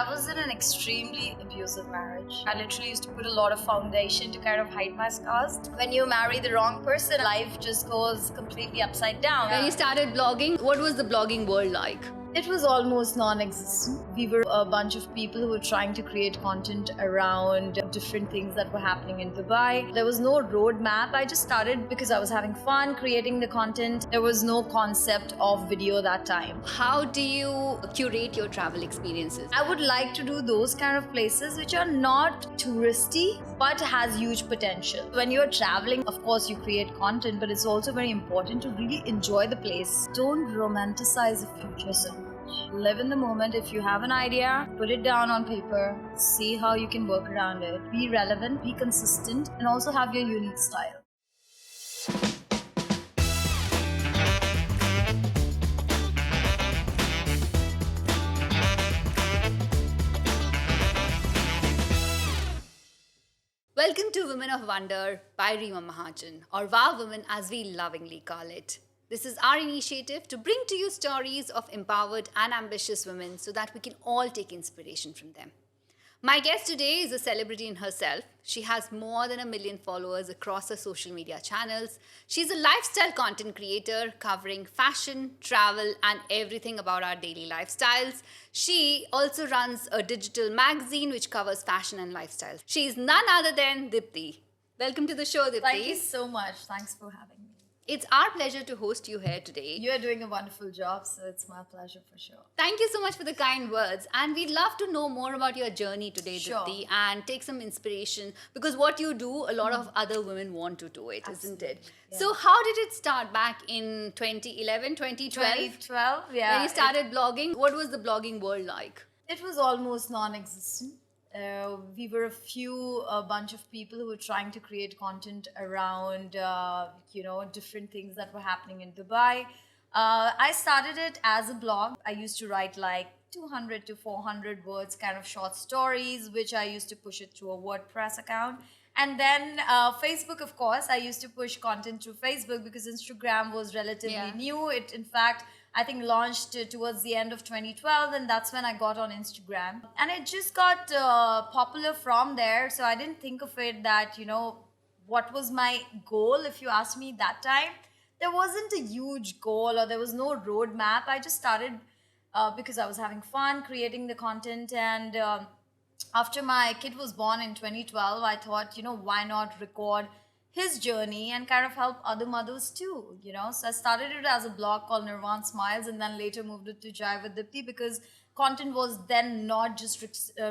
I was in an extremely abusive marriage. I literally used to put a lot of foundation to kind of hide my scars. When you marry the wrong person, life just goes completely upside down. When you started blogging, what was the blogging world like? It was almost non-existent. We were a bunch of people who were trying to create content around different things that were happening in Dubai. There was no roadmap. I just started because I was having fun creating the content. There was no concept of video that time. How do you curate your travel experiences? I would like to do those kind of places which are not touristy but has huge potential. When you're traveling, of course you create content, but it's also very important to really enjoy the place. Don't romanticize the future so much. Live in the moment. If you have an idea, put it down on paper, see how you can work around it. Be relevant, be consistent, and also have your unique style. Welcome to Women of Wonder by Reema Mahajan, or Wow Women as we lovingly call it. This is our initiative to bring to you stories of empowered and ambitious women so that we can all take inspiration from them. My guest today is a celebrity in herself. She has more than 1 million followers across her social media channels. She's a lifestyle content creator covering fashion, travel, and everything about our daily lifestyles. She also runs a digital magazine which covers fashion and lifestyle. She's none other than Deepti. Welcome to the show, Deepti. Thank you so much. Thanks for having me. It's our pleasure to host you here today. You're doing a wonderful job, so it's my pleasure for sure. Thank you so much for the kind words. And we'd love to know more about your journey today, Sure. Deepti, and take some inspiration, because what you do, a lot of other women want to do it, Absolutely. isn't it? Yeah. So how did it start back in 2011, 2012? 2012, yeah. When you started blogging, what was the blogging world like? It was almost non-existent. We were a bunch of people who were trying to create content around, different things that were happening in Dubai. I started it as a blog. I used to write like 200 to 400 words, kind of short stories, which I used to push it through a WordPress account. And then Facebook, of course, I used to push content through Facebook because Instagram was relatively new. It, in fact, I think launched towards the end of 2012, and that's when I got on Instagram. And it just got popular from there. So I didn't think of it that, what was my goal, if you ask me that time. There wasn't a huge goal or there was no roadmap. I just started because I was having fun creating the content. And after my kid was born in 2012, I thought, why not record his journey and kind of help other mothers too, So I started it as a blog called Nirvan Smiles, and then later moved it to Jive with Deepti because content was then not just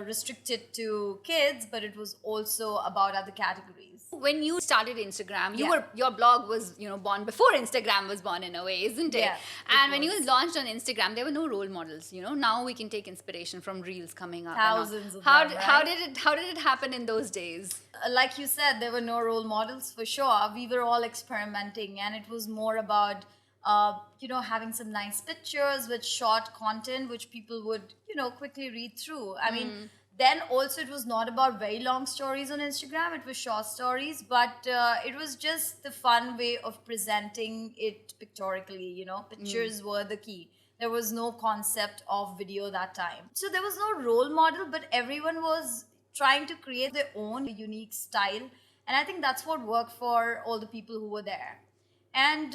restricted to kids, but it was also about other categories. When you started Instagram, your blog was born before Instagram was born in a way, isn't it? Yeah, and when you launched on Instagram, there were no role models. Now we can take inspiration from reels coming up. Thousands of how them, how right? did it happen in those days? Like you said, there were no role models for sure. We were all experimenting, and it was more about having some nice pictures with short content which people would quickly read through. I mean, then also it was not about very long stories on Instagram. It was short stories, but it was just the fun way of presenting it pictorially. Pictures were the key. There was no concept of video that time, so there was no role model, but everyone was trying to create their own unique style, and I think that's what worked for all the people who were there. And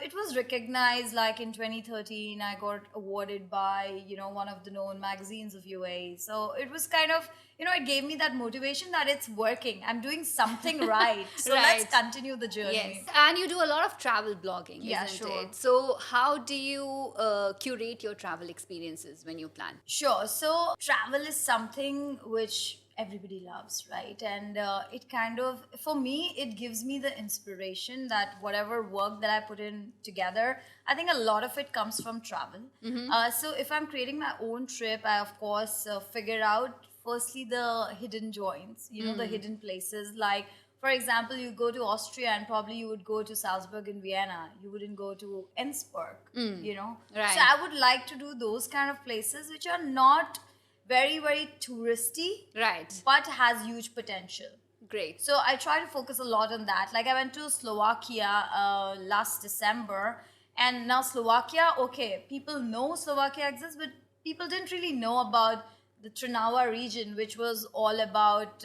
it was recognized, like in 2013, I got awarded by, one of the known magazines of UAE. So it was kind of, it gave me that motivation that it's working. I'm doing something right. So let's continue the journey. Yes. And you do a lot of travel blogging, isn't it? So how do you curate your travel experiences when you plan? Sure. So travel is something which everybody loves, right? And it kind of, for me, it gives me the inspiration that whatever work that I put in together, I think a lot of it comes from travel. So if I'm creating my own trip, I of course figure out firstly the hidden joints, the hidden places. Like, for example, you go to Austria and probably you would go to Salzburg and Vienna. You wouldn't go to Innsbruck, Right. So I would like to do those kind of places which are not very, very touristy, Right. but has huge potential. Great. So I try to focus a lot on that. Like I went to Slovakia last December, and now Slovakia, okay, people know Slovakia exists, but people didn't really know about the Trinawa region, which was all about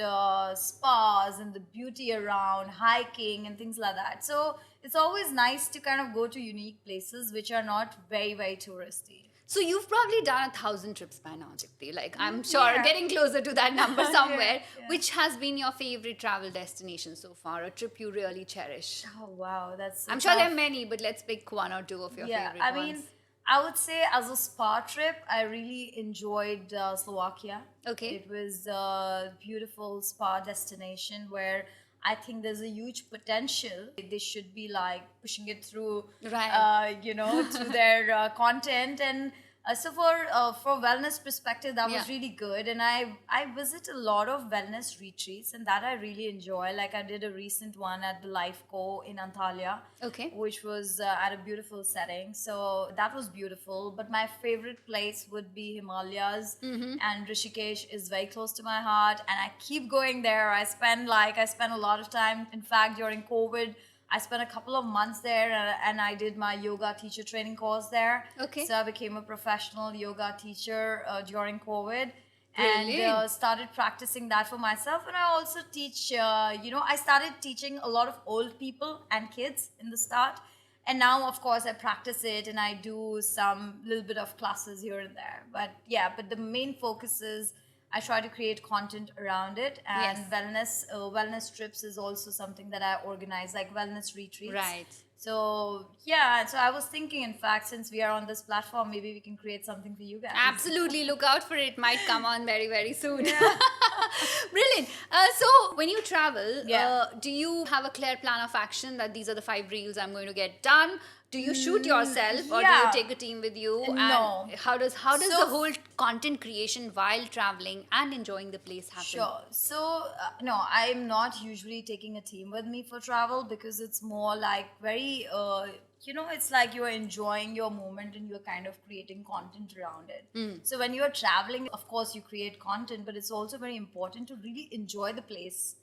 spas and the beauty around hiking and things like that. So it's always nice to kind of go to unique places which are not very, very touristy. So you've probably done 1,000 trips by now, Jipti. Like, I'm sure Yeah. getting closer to that number somewhere. Yeah. Which has been your favorite travel destination so far? A trip you really cherish? Oh wow, that's so I'm sure there are tough. many, but let's pick one or two of your favorite I ones. mean, I would say as a spa trip, I really enjoyed Slovakia. Okay. It was a beautiful spa destination where I think there's a huge potential. They should be like pushing it through, Right. through their content. And so for wellness perspective, that was Yeah. really good. And I visit a lot of wellness retreats, and that I really enjoy. Like I did a recent one at the Life Co in Antalya, Okay. which was at a beautiful setting. So that was beautiful. But my favorite place would be Himalayas, and Rishikesh is very close to my heart. And I keep going there. I spend a lot of time. In fact, during COVID, I spent a couple of months there, and I did my yoga teacher training course there. Okay. So I became a professional yoga teacher during COVID. And Brilliant. started practicing that for myself. And I also teach, I started teaching a lot of old people and kids in the start. And now, of course, I practice it and I do some little bit of classes here and there. But yeah, but the main focus is I try to create content around it. And wellness trips is also something that I organize, like wellness retreats. Right. So yeah, so I was thinking, in fact, since we are on this platform, maybe we can create something for you guys. Absolutely. Look out for it. Might come on very, very soon. Brilliant. So when you travel, Yeah. do you have a clear plan of action that these are the 5 reels I'm going to get done? Do you shoot yourself or do yeah. you take a team with you? No. And how does So- the whole content creation while traveling and enjoying the place happen? Sure. So, no, I'm not usually taking a team with me for travel because it's more like very, it's like you're enjoying your moment and you're kind of creating content around it. So, when you're traveling, of course, you create content, but it's also very important to really enjoy the place.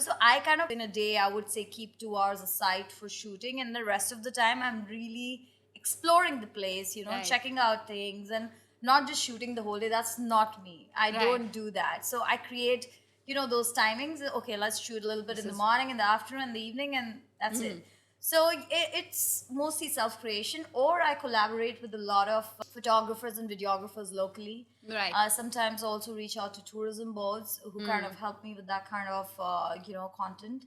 So I kind of, in a day, I would say keep 2 hours aside for shooting, and the rest of the time, I'm really exploring the place, Right. checking out things and not just shooting the whole day. That's not me. I Right. don't do that. So I create, those timings. Okay, let's shoot a little bit in the morning, in the afternoon, in the evening, and that's it. So it's mostly self-creation, or I collaborate with a lot of photographers and videographers locally. Right. Sometimes also reach out to tourism boards who kind of help me with that kind of content.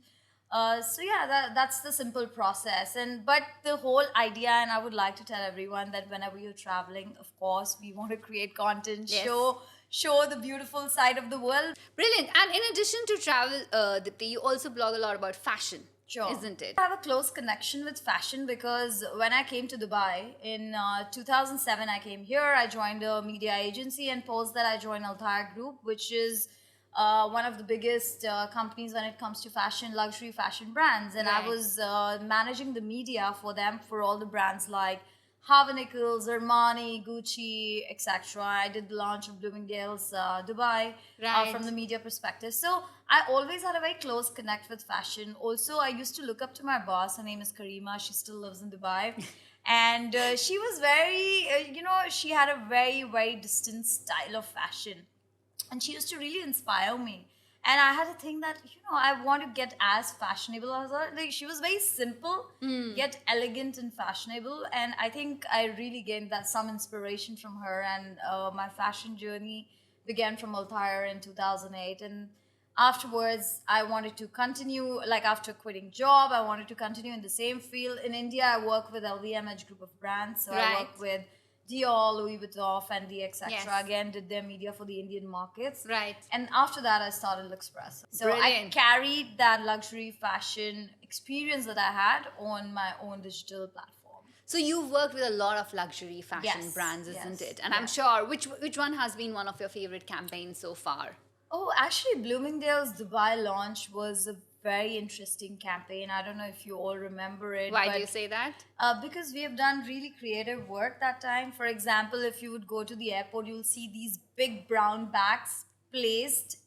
So yeah, that's the simple process. But the whole idea, and I would like to tell everyone that whenever you're traveling, of course, we want to create content, Yes. show the beautiful side of the world. Brilliant. And in addition to travel, Deepti, you also blog a lot about fashion. Sure. Isn't it? I have a close connection with fashion because when I came to Dubai in 2007, I came here. I joined a media agency, and post that I joined Altair Group, which is one of the biggest companies when it comes to fashion, luxury fashion brands. And I Right. was managing the media for them for all the brands like Harvey Nichols, Armani, Gucci, etc. I did the launch of Bloomingdale's Dubai Right. from the media perspective. So I always had a very close connect with fashion. Also, I used to look up to my boss. Her name is Karima. She still lives in Dubai. And she was very, she had a very, very distinct style of fashion. And she used to really inspire me. And I had to think that, I want to get as fashionable as her. Like, she was very simple, yet elegant and fashionable. And I think I really gained that some inspiration from her. And my fashion journey began from Altair in 2008. And afterwards, I wanted to continue, like after quitting job, I wanted to continue in the same field. In India, I work with LVMH group of brands. So I Right. work with Dior, Louis Vuitton, Fendi, etc. Yes. Again, did their media for the Indian markets. Right. And after that, I started L'Express. So Brilliant. I carried that luxury fashion experience that I had on my own digital platform. So you've worked with a lot of luxury fashion Yes, brands, isn't yes, it? And I'm yes. sure which one has been one of your favorite campaigns so far? Oh, actually, Bloomingdale's Dubai launch was a very interesting campaign. I don't know if you all remember it. Why but, do you say that? Because we have done really creative work that time. For example, if you would go to the airport, you'll see these big brown bags placed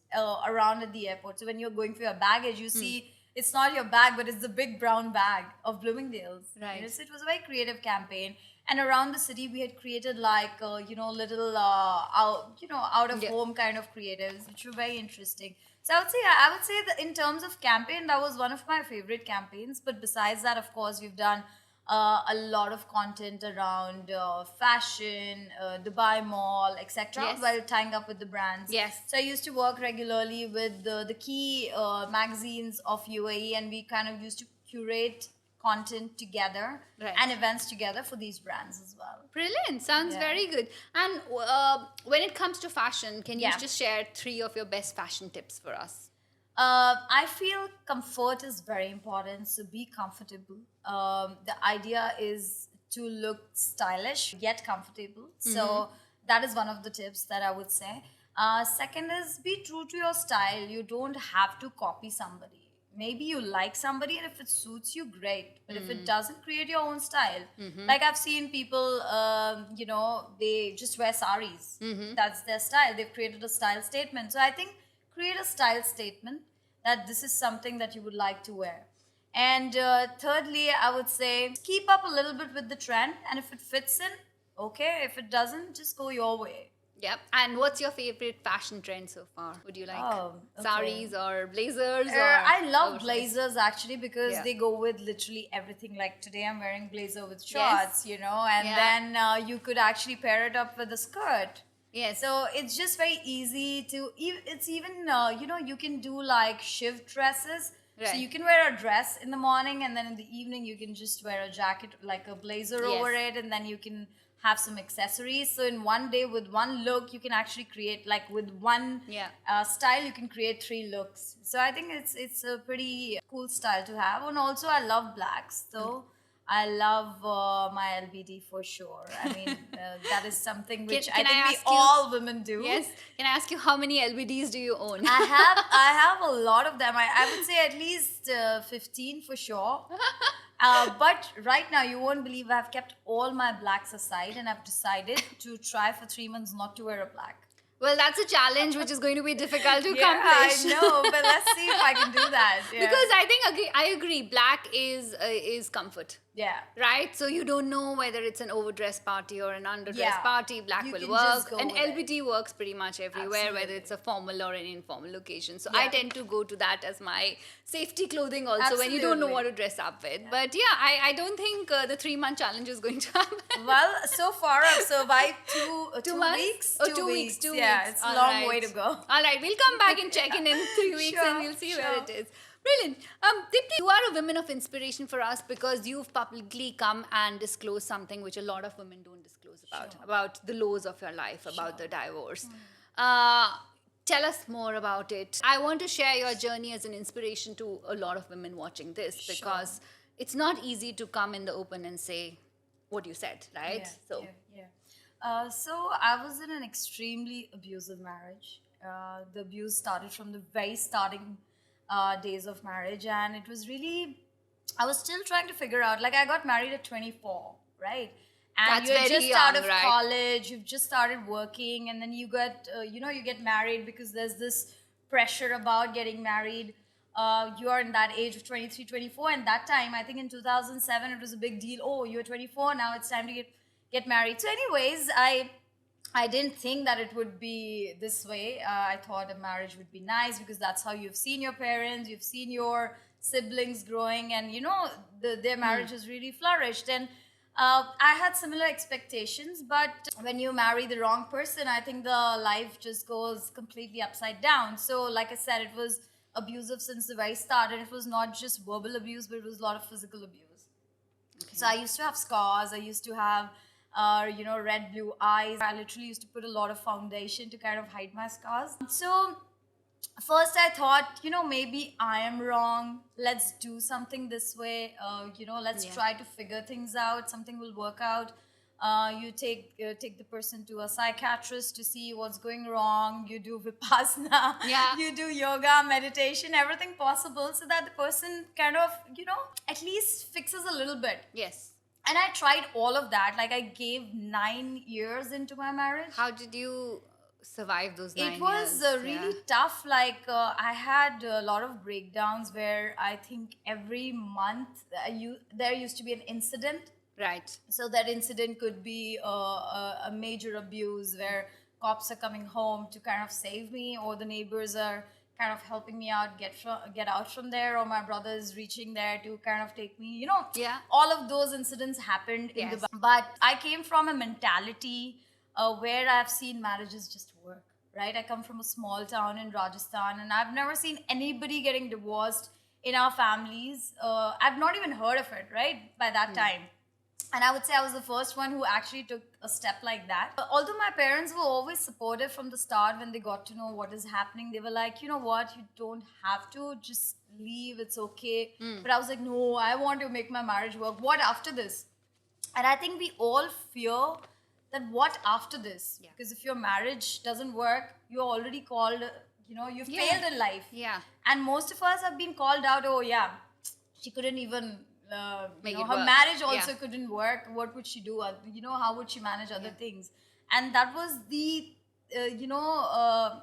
around at the airport. So when you're going for your baggage, you see it's not your bag, but it's the big brown bag of Bloomingdale's. Right. So it was a very creative campaign. and around the city we had created like little out of Yeah. home kind of creatives, which were very interesting. So I would say that in terms of campaign, that was one of my favorite campaigns. But besides that, of course, we've done a lot of content around fashion, Dubai Mall, etc. Yes. While tying up with the brands. Yes. So I used to work regularly with the key magazines of UAE, and we kind of used to curate content together Right. and events together for these brands as well. Brilliant. Sounds Yeah. very good. And when it comes to fashion, can you Yeah. just share 3 of your best fashion tips for us? I feel comfort is very important, so be comfortable. The idea is to look stylish, get comfortable. So that is one of the tips that I would say. Second is be true to your style. You don't have to copy somebody. Maybe you like somebody, and if it suits you, great. But if it doesn't, create your own style. Like I've seen people, they just wear saris. That's their style. They've created a style statement. So I think create a style statement that this is something that you would like to wear. And thirdly, I would say keep up a little bit with the trend, and if it fits in, okay. If it doesn't, just go your way. Yep. And what's your favorite fashion trend so far? Would you like Oh, okay. saris or blazers? Or I love oversized? blazers actually because Yeah. they go with literally everything. Like today, I'm wearing blazer with Yes. shorts, and Yeah. then you could actually pair it up with a skirt. Yes. So it's just very easy to. It's even you can do like shift dresses. So Right. you can wear a dress in the morning, and then in the evening you can just wear a jacket like a blazer Yes. over it, and then you can have some accessories. So in one day with one look, you can actually create like with one Yeah. style, you can create 3 looks. So I think it's a pretty cool style to have. And also I love blacks, so I love my LBD for sure. I mean, that is something which Can I I think we ask you- all women do. Yes. Can I ask you how many LBDs do you own? I have a lot of them. I would say at least 15 for sure. But right now, you won't believe I've kept all my blacks aside, and I've decided to try for 3 months not to wear a black. Well, that's a challenge which is going to be difficult to Yeah, accomplish. I know, but let's see if I can do that. Yeah. Because I agree. Black is comfort. Yeah. Right? So you don't know whether it's an overdress party or an underdress Yeah. party. Black You will can work. just go And with it. LBD works pretty much everywhere, whether Absolutely. it's a formal or an informal occasion. So I Yeah. tend to go to that as my safety clothing also when you don't know Absolutely. what to dress up with. But yeah, I don't think the 3-month challenge is going to happen. Well, so far I've survived two months? weeks. Oh, 2 weeks. 2 Yeah, weeks. it's a All long right. way to go. All right, we'll come back and check in 3 weeks Sure, and we'll see where sure. it is. Brilliant. Deepti, you are a woman of inspiration for us because you've publicly come and disclosed something which a lot of women don't disclose about the lows of your life, about the divorce. Tell us more about it. I want to share your journey as an inspiration to a lot of women watching this because it's not easy to come in the open and say what you said, right? So I was in an extremely abusive marriage. The abuse started from the very starting days of marriage, and it was really, I was still trying to figure out. Like I got married at 24, right? And That's you're very just out young, of right? college, you've just started working, and then you get, you get married because there's this pressure about getting married. You are in that age of 23, 24, and that time, I think in 2007, it was a big deal. Oh, you're 24, now it's time to get married. So anyways, I didn't think that it would be this way. I thought a marriage would be nice because that's how you've seen your parents, you've seen your siblings growing, and their marriage has really flourished. And I had similar expectations, but when you marry the wrong person, I think the life just goes completely upside down. So, like I said, it was abusive since the very start, and it was not just verbal abuse, but it was a lot of physical abuse. So I used to have scars. I used to have, red, blue eyes. I literally used to put a lot of foundation to kind of hide my scars. So first I thought, maybe I am wrong. Let's do something this way. Let's try to figure things out. Something will work out. You take the person to a psychiatrist to see what's going wrong. You do vipassana. Yeah. You do yoga, meditation, everything possible so that the person kind of, at least fixes a little bit. Yes. And I tried all of that. Like I gave 9 years into my marriage. How did you survive those 9 years? It was really tough. Like I had a lot of breakdowns where I think every month there used to be an incident. Right. So that incident could be a major abuse where cops are coming home to kind of save me, or the neighbors are kind of helping me out get out from there, or my brother is reaching there to kind of take me. Yeah. All of those incidents happened in Yes. Dubai. But I came from a mentality where I've seen marriages just work. Right, I come from a small town in Rajasthan, and I've never seen anybody getting divorced in our families. I've not even heard of it. Right, by that time. And I would say I was the first one who actually took a step like that. Although my parents were always supportive from the start, when they got to know what is happening, they were like, you know what, you don't have to, just leave, it's okay. But I was like, no, I want to make my marriage work. What after this? And I think we all fear that what after this? Yeah. Because if your marriage doesn't work, you're already called, you've failed in life. Yeah. And most of us have been called out, oh, yeah, she couldn't even Make her it work. marriage also Yeah. couldn't work. What would she do? How would she manage other things? And that was the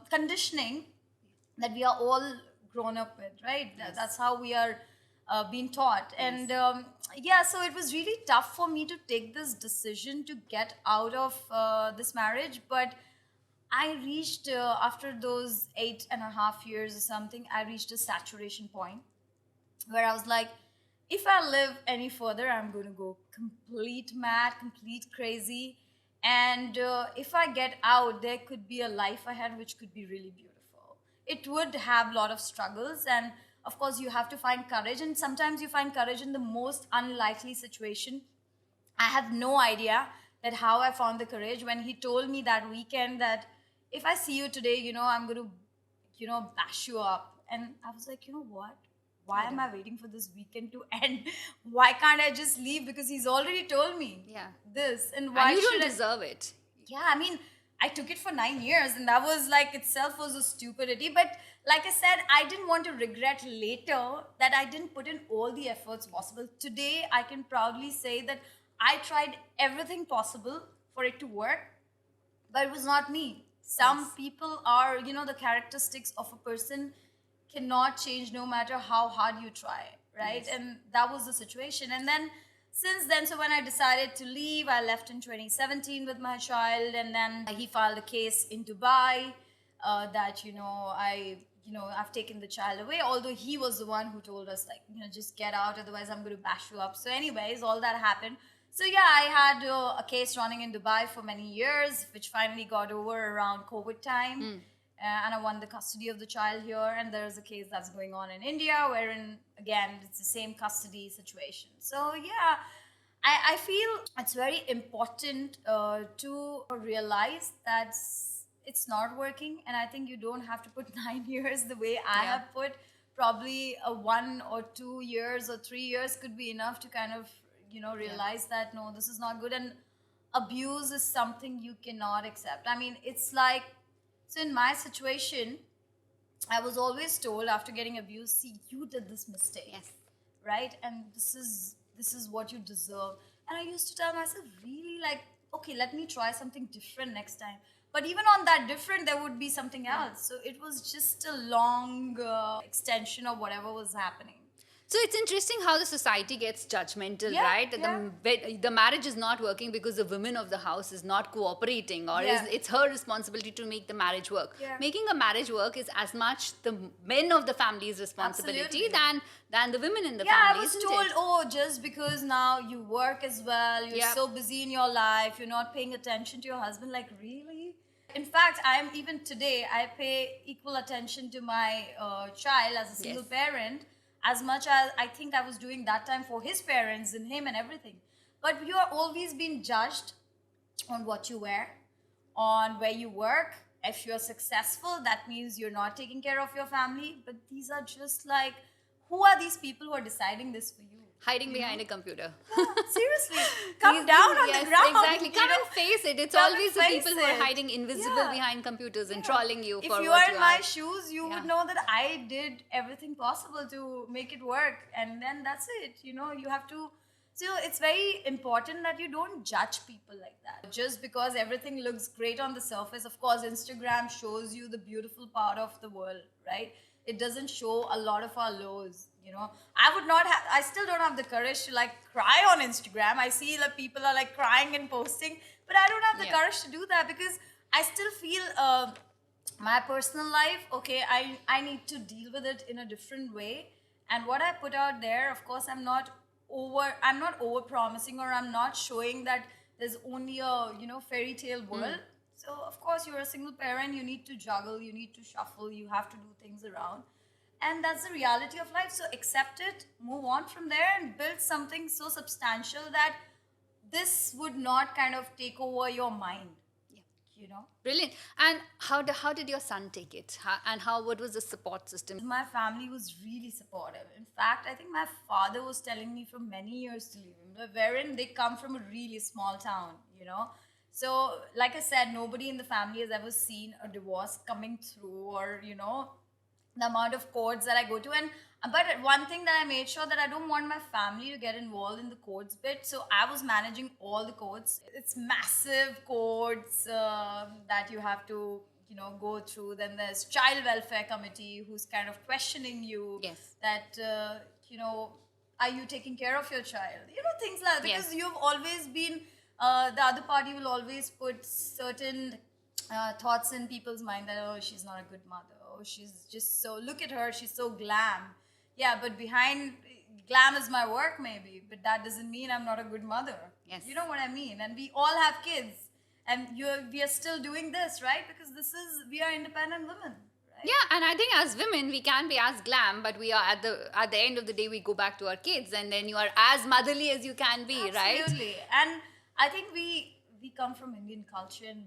conditioning that we are all grown up with, right? That's how we are being taught. And so it was really tough for me to take this decision to get out of this marriage. But I reached, after those 8.5 years or something, I reached a saturation point where I was like, if I live any further, I'm going to go complete mad, complete crazy. And if I get out, there could be a life ahead which could be really beautiful. It would have a lot of struggles. And of course, you have to find courage. And sometimes you find courage in the most unlikely situation. I have no idea that how I found the courage when he told me that weekend that if I see you today, I'm going to, bash you up. And I was like, you know what? Why am I waiting for this weekend to end? Why can't I just leave? Because he's already told me this. And why And you should don't I? deserve it. Yeah, I mean, I took it for 9 years, and that was like itself was a stupidity. But like I said, I didn't want to regret later that I didn't put in all the efforts possible. Today, I can proudly say that I tried everything possible for it to work, but it was not me. Some people are, the characteristics of a person cannot change no matter how hard you try, right? And that was the situation. And then since then, so when I decided to leave, I left in 2017 with my child, and then he filed a case in Dubai that I've taken the child away, although he was the one who told us, like, just get out, otherwise I'm going to bash you up. So anyways, all that happened. So yeah, I had a case running in Dubai for many years, which finally got over around COVID time. And I won the custody of the child here. And there's a case that's going on in India, wherein, again, it's the same custody situation. So yeah, I feel it's very important to realize that it's not working. And I think you don't have to put 9 years the way I have put. Probably 1 or 2 years or 3 years could be enough to kind of, realize that, no, this is not good. And abuse is something you cannot accept. I mean, it's like, so in my situation, I was always told after getting abused, see, you did this mistake. Yes. Right? And this is what you deserve. And I used to tell myself, really, like, okay, let me try something different next time. But even on that different, there would be something else. So it was just a long extension of whatever was happening. So it's interesting how the society gets judgmental, Yeah, right? That the marriage is not working because the woman of the house is not cooperating, or it's her responsibility to make the marriage work. Yeah. Making a marriage work is as much the men of the family's responsibility than the women in the family. I was isn't told, it? oh, just because now you work as well, you're so busy in your life, you're not paying attention to your husband. Like, really? In fact, even today, I pay equal attention to my child as a single parent, as much as I think I was doing that time for his parents and him and everything. But you are always being judged on what you wear, on where you work. If you're successful, that means you're not taking care of your family. But these are just like, who are these people who are deciding this for you? Hiding behind a computer. Yeah, seriously, come down on the ground. Exactly. Come and face it. It's always the people who are hiding invisible behind computers and trolling you for what you are. If you are in my shoes, you would know that I did everything possible to make it work. And then that's it. You have to So it's very important that you don't judge people like that. Just because everything looks great on the surface, of course, Instagram shows you the beautiful part of the world, right? It doesn't show a lot of our lows, you know. I still don't have the courage to like cry on Instagram. I see that people are like crying and posting, but I don't have the Yeah. courage to do that because I still feel my personal life, okay, I need to deal with it in a different way. And what I put out there, of course, I'm not over promising, or I'm not showing that there's only a, you know, fairy tale world. So of course you're a single parent, you need to juggle, you need to shuffle, you have to do things around, and that's the reality of life. So accept it, move on from there, and build something so substantial that this would not kind of take over your mind, Yeah. you know. Brilliant. And how did your son take it? What was the support system? My family was really supportive. In fact, I think my father was telling me for many years to leave him, wherein they come from a really small town, you know. So, like I said, nobody in the family has ever seen a divorce coming through, or, you know, the amount of courts that I go to. And but one thing that I made sure that I don't want my family to get involved in the courts bit. So I was managing all the courts. It's massive courts that you have to, you know, go through. Then there's child welfare committee who's kind of questioning you. Yes. That you know, are you taking care of your child? You know, things like that, because Yes. you've always been the other party will always put certain thoughts in people's mind that, oh, she's not a good mother, oh, she's just so, look at her, she's so glam. Yeah, but behind glam is my work maybe, but that doesn't mean I'm not a good mother. Yes. You know what I mean? And we all have kids, and we are still doing this, right? Because we are independent women, right? Yeah, and I think as women we can be as glam, but we are at the end of the day we go back to our kids, and then you are as motherly as you can be, right? Absolutely. And I think we come from Indian culture, and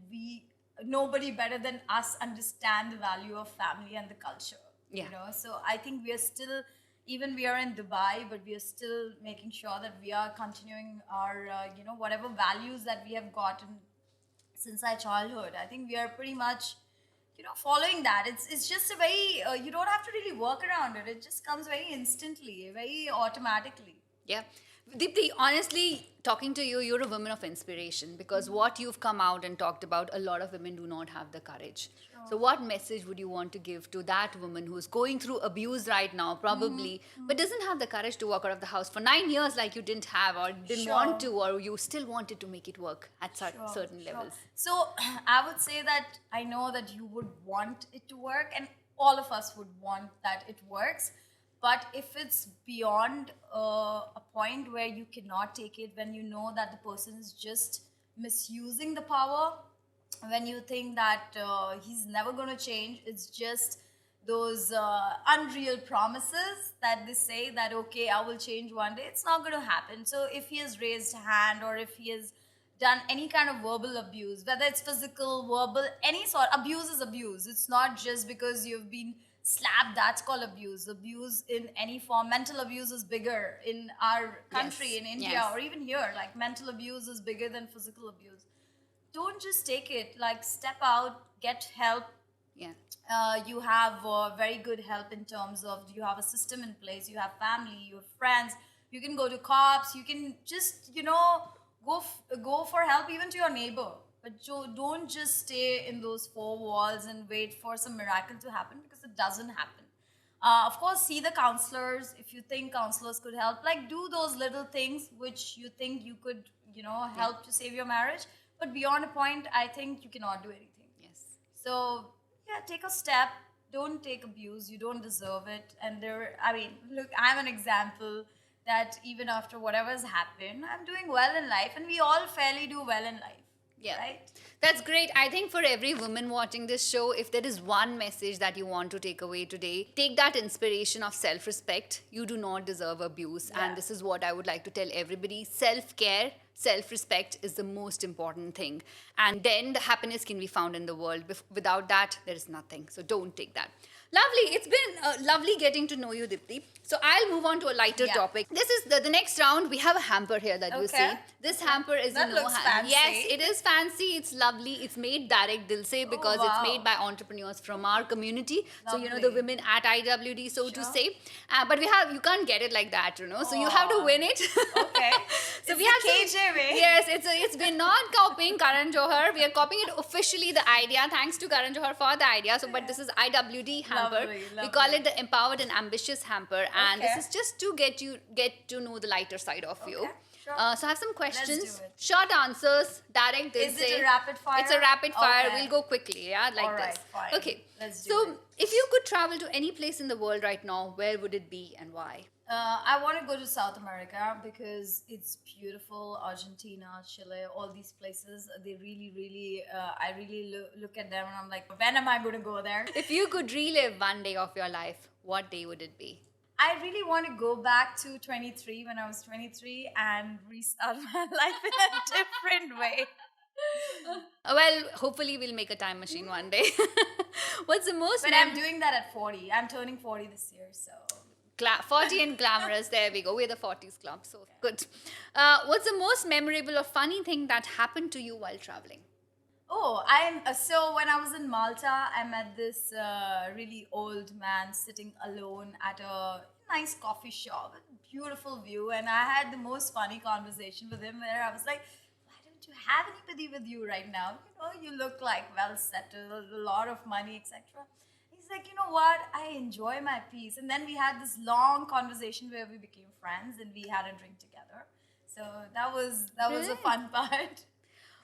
nobody better than us understand the value of family and the culture. Yeah. You know, so I think we are still, even we are in Dubai, but we are still making sure that we are continuing our you know, whatever values that we have gotten since our childhood. I think we are pretty much, you know, following that. It's just a very you don't have to really work around it. It just comes very instantly, very automatically. Yeah. Deepti, honestly, talking to you, you're a woman of inspiration, because what you've come out and talked about, a lot of women do not have the courage. So, what message would you want to give to that woman who's going through abuse right now, probably, but doesn't have the courage to walk out of the house for 9 years like you didn't have, or didn't Sure. want to, or you still wanted to make it work at certain Sure. levels? So I would say that I know that you would want it to work, and all of us would want that it works. But if it's beyond a point where you cannot take it, when you know that the person is just misusing the power, when you think that he's never going to change, it's just those unreal promises that they say that, okay, I will change one day, it's not going to happen. So if he has raised a hand, or if he has done any kind of verbal abuse, whether it's physical, verbal, any sort, abuse is abuse. It's not just because you've been slapped, that's called abuse. Abuse in any form, mental abuse is bigger in our country, Yes, in India, yes. or even here. Like, mental abuse is bigger than physical abuse. Don't just take it. Like, step out, get help. Yeah. You have very good help in terms of, you have a system in place, you have family, you have friends, you can go to cops, you can just, you know, go for help even to your neighbor. But don't just stay in those four walls and wait for some miracle to happen, because it doesn't happen. Of course, see the counselors if you think counselors could help. Like, do those little things which you think you could, you know, help to save your marriage. But beyond a point, I think you cannot do anything. Yes. So, yeah, take a step. Don't take abuse. You don't deserve it. And I mean, look, I'm an example that even after whatever has happened, I'm doing well in life, and we all fairly do well in life. Yeah. Right? That's great. I think for every woman watching this show, if there is one message that you want to take away today, take that inspiration of self-respect. You do not deserve abuse. Yeah. And this is what I would like to tell everybody. Self-care, self-respect is the most important thing. And then the happiness can be found in the world. Without that, there is nothing. So don't take that. Lovely. It's been lovely getting to know you, Deepti. So I'll move on to a lighter Yeah. topic. This is the next round. We have a hamper here that you see. Okay. This hamper is That looks fancy. Yes, it is fancy. It's lovely. It's made direct dil se because it's wow. made by entrepreneurs from our community. So you know the Lovely. women at IWD, so to Sure. say. But you can't get it like that, you know. So you have to Aw. win it. Okay. So It's we the have KJ way. Yes, it's been not copying Karan Johar. We are copying it officially, the idea. Thanks to Karan Johar for the idea. So, but this is IWD hamper. Lovely, We lovely. call it the empowered and ambitious hamper, and Okay. this is just to get to know the lighter side of you. Okay, sure. So I have some questions. do it. Short answers, direct. Is it a rapid fire? It's a rapid fire. Okay. We'll go quickly. Yeah, like All right, this. fine. Okay. Let's do so, it. if you could travel to any place in the world right now, where would it be and why? I want to go to South America because it's beautiful. Argentina, Chile, all these places. They really, really, I really look at them and I'm like, when am I going to go there? If you could relive one day of your life, what day would it be? I really want to go back to 23 when I was 23 and restart my life in a different way. Well, hopefully we'll make a time machine one day. What's the most But I'm doing that at 40. I'm turning 40 this year, so 40 and glamorous? There we go. We're the 40s club, so good. What's the most memorable or funny thing that happened to you while traveling? Oh, I'm so when I was in Malta, I met this really old man sitting alone at a nice coffee shop, with a beautiful view, and I had the most funny conversation with him where I was like, "Why don't you have anybody with you right now? You know, you look like well settled, a lot of money, etc." He's like, "You know what? I enjoy my peace." And then we had this long conversation where we became friends and we had a drink together. So that was a fun part.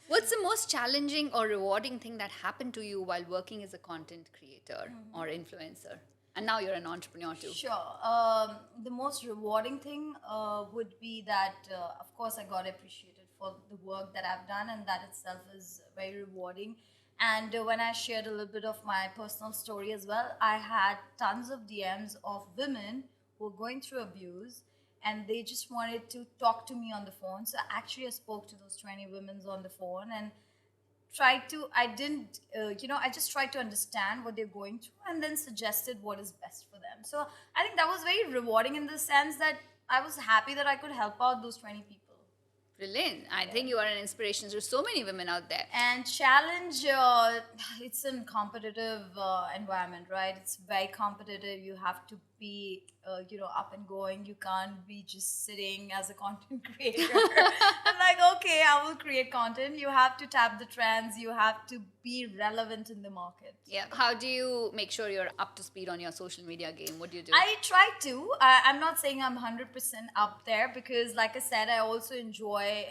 What's the most challenging or rewarding thing that happened to you while working as a content creator or influencer? And now you're an entrepreneur too. Sure. The most rewarding thing would be that, of course, I got appreciated for the work that I've done, and that itself is very rewarding. And when I shared a little bit of my personal story as well, I had tons of DMs of women who were going through abuse, and they just wanted to talk to me on the phone. So actually, I spoke to those 20 women on the phone and I just tried to understand what they're going through and then suggested what is best for them. So I think that was very rewarding in the sense that I was happy that I could help out those 20 people. Brilliant. I think you are an inspiration to so many women out there. And challenge, it's a competitive environment, right? It's very competitive. You have to be, up and going. You can't be just sitting as a content creator. I'm like, okay, I will create content. You have to tap the trends. You have to be relevant in the market. Yeah. How do you make sure you're up to speed on your social media game? What do you do? I try to. I'm not saying I'm 100% up there because, like I said, I also enjoy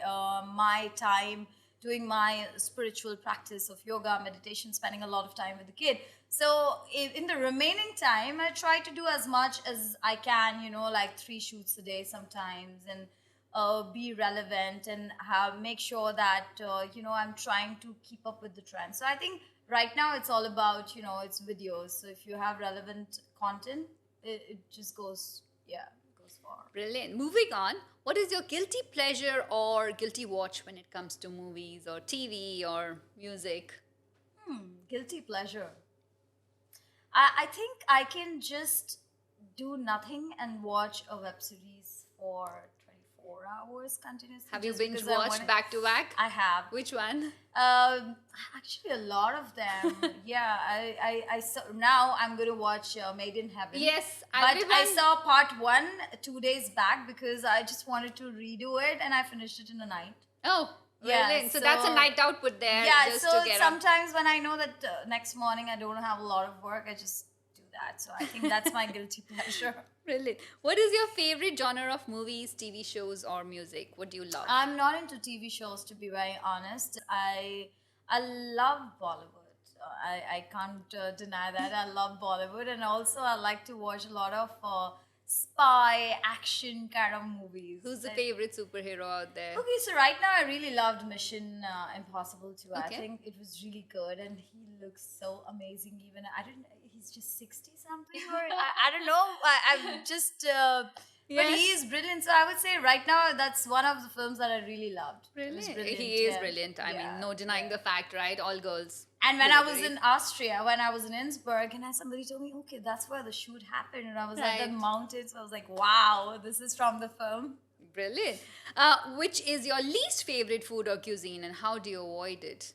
my time doing my spiritual practice of yoga, meditation, spending a lot of time with the kid. So in the remaining time, I try to do as much as I can, like 3 shoots a day sometimes, and be relevant and make sure that, I'm trying to keep up with the trends. So I think right now it's all about, it's videos. So if you have relevant content, it just goes far. Brilliant. Moving on, what is your guilty pleasure or guilty watch when it comes to movies or TV or music? Guilty pleasure. I think I can just do nothing and watch a web series for 24 hours continuously. Have you just binge because I watched wanna- back to back? I have. Which one? Actually, a lot of them. Yeah, I saw, now I'm going to watch Made in Heaven. Yes, But I everyone- saw part 1 2 days back because I just wanted to redo it and I finished it in a night. Oh, Yeah, brilliant. So that's a so- night output there. Yeah, just so to get up. sometimes when I know that next morning I don't have a lot of work, I just do that. So I think that's my guilty pleasure. Brilliant. What is your favorite genre of movies, TV shows, or music? What do you love? I'm not into TV shows, to be very honest. I love Bollywood. I can't deny that. I love Bollywood, and also I like to watch a lot of spy action kind of movies. Who's the favorite superhero out there? Okay, so right now I really loved Mission Impossible too. I Okay. think it was really good, and he looks so amazing. Even I don't. He's just 60 something, or I don't know. I'm just But he Yes. is brilliant. So I would say right now that's one of the films that I really loved. It was Brilliant. brilliant. He is Yeah. brilliant. I Yeah, mean, no denying yeah. the fact, right? All girls. And when I was deliveries. in Austria, when I was in Innsbruck, and somebody told me, okay, that's where the shoot happened. And I was at the Right. mountains. I was like, wow, this is from the film. Brilliant. Which is your least favorite food or cuisine, and how do you avoid it?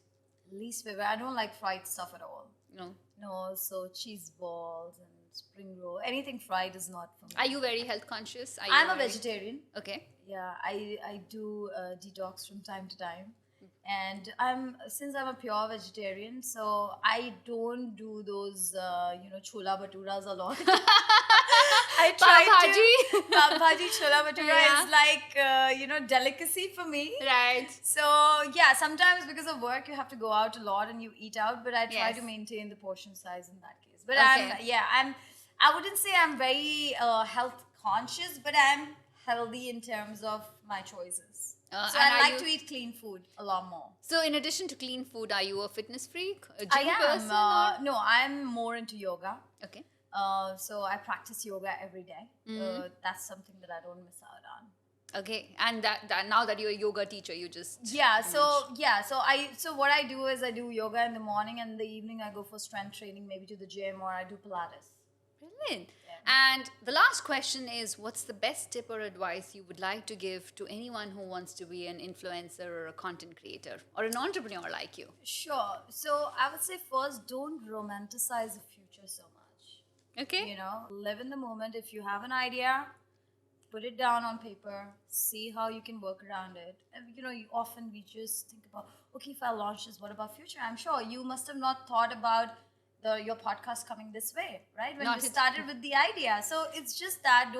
Least favorite. I don't like fried stuff at all. No. No, so cheese balls and spring roll. Anything fried is not for me. Are you very health conscious? Are you I'm a very- vegetarian. Okay. Yeah, I do detox from time to time, and since I'm a pure vegetarian, so I don't do those chola bhaturas a lot. I try to pav bhaji chola bhatura Yeah. is like delicacy for me. Right. So yeah, sometimes because of work you have to go out a lot and you eat out, but I try Yes. to maintain the portion size in that case. But Okay. I wouldn't say I'm very health conscious, but I'm healthy in terms of my choices. So and I are like you- to eat clean food a lot more. So, in addition to clean food, are you a fitness freak? A I gym am. person? Or? No, I'm more into yoga. Okay. So I practice yoga every day. Mm-hmm. That's something that I don't miss out on. Okay. And that now that you're a yoga teacher, you just. Yeah, pretty much- so what I do is I do yoga in the morning, and in the evening I go for strength training, maybe to the gym, or I do Pilates. Brilliant. And the last question is, what's the best tip or advice you would like to give to anyone who wants to be an influencer or a content creator or an entrepreneur like you? Sure. So I would say first, don't romanticize the future so much. Okay. Live in the moment. If you have an idea, put it down on paper, see how you can work around it. And we just think about, okay, if I launch this, what about future? I'm sure you must have not thought about your podcast coming this way, right? When Not you at- started with the idea. So it's just that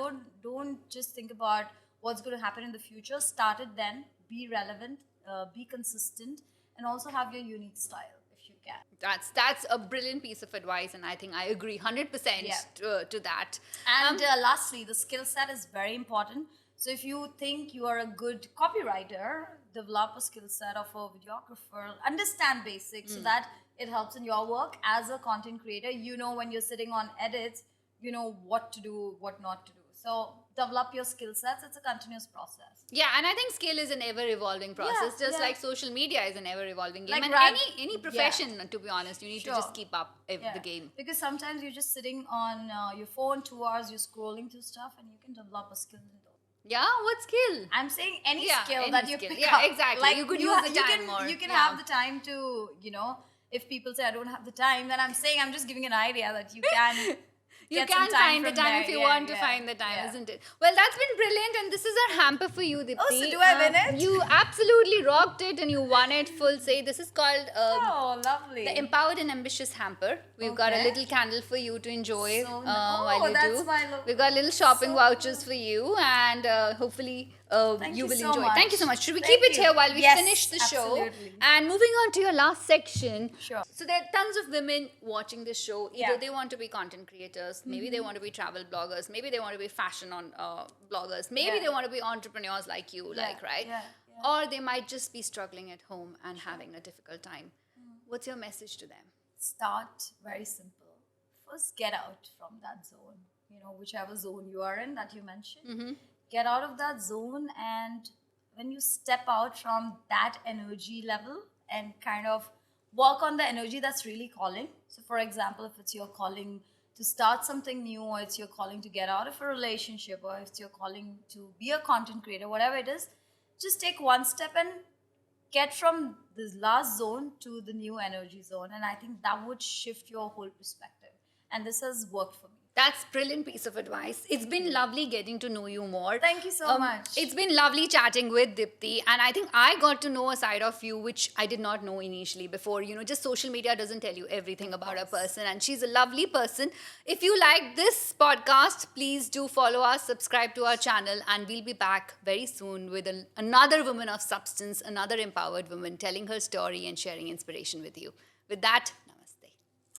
don't just think about what's going to happen in the future. Start it then, be relevant, be consistent, and also have your unique style if you can. That's a brilliant piece of advice, and I think I agree 100% Yeah. to that. And lastly, the skill set is very important. So if you think you are a good copywriter, develop a skill set of a videographer, understand basics so that it helps in your work as a content creator. When you're sitting on edits, you know what to do, what not to do. So develop your skill sets. It's a continuous process. Yeah, and I think skill is an ever-evolving process, just yeah. like social media is an ever-evolving game. Like And Brad- any yeah. profession, to be honest, you need to Sure. just keep up with Yeah. the game. Because sometimes you're just sitting on your phone 2 hours, you're scrolling through stuff, and you can develop a skill in those. Yeah, what skill? I'm saying any Yeah, skill any that you skill. pick Yeah, up. exactly. You could use the you time can, more. You can Yeah. have the time to, if people say I don't have the time, then I'm saying I'm just giving an idea that you can. You get can some time find the from time there. if you Yeah, want to yeah, find the time, yeah. isn't it? Well, that's been brilliant, and this is our hamper for you, Deepti. Oh, so do I win it? You absolutely rocked it, and you won it full say. This is called Oh, lovely. the Empowered and Ambitious Hamper. We've got a Okay. little candle for you to enjoy So while you that's do. my look. We've got little shopping So vouchers for you, and hopefully Thank you you will so enjoy. Thank you so much. much. Should we Thank keep it you. here while we Yes, finish the show? absolutely. And moving on to your last section. Sure. So there are tons of women watching this show. Either Yeah. they want to be content creators, maybe they want to be travel bloggers, maybe they want to be fashion on bloggers, maybe Yeah. they want to be entrepreneurs like you, right? yeah. Or they might just be struggling at home and having a difficult time. What's your message to them? Start very simple. First, get out from that zone. Whichever zone you are in that you mentioned. Get out of that zone, and when you step out from that energy level and kind of work on the energy that's really calling. So, for example, if it's your calling to start something new, or it's your calling to get out of a relationship, or if it's your calling to be a content creator, whatever it is, just take one step and get from this last zone to the new energy zone. And I think that would shift your whole perspective. And this has worked for me. That's brilliant piece of advice. It's been lovely getting to know you more. Thank you so much. It's been lovely chatting with Deepti, and I think I got to know a side of you which I did not know initially before. Just social media doesn't tell you everything about a person, and she's a lovely person. If you like this podcast, please do follow us, subscribe to our channel, and we'll be back very soon with another woman of substance, another empowered woman telling her story and sharing inspiration with you. With that,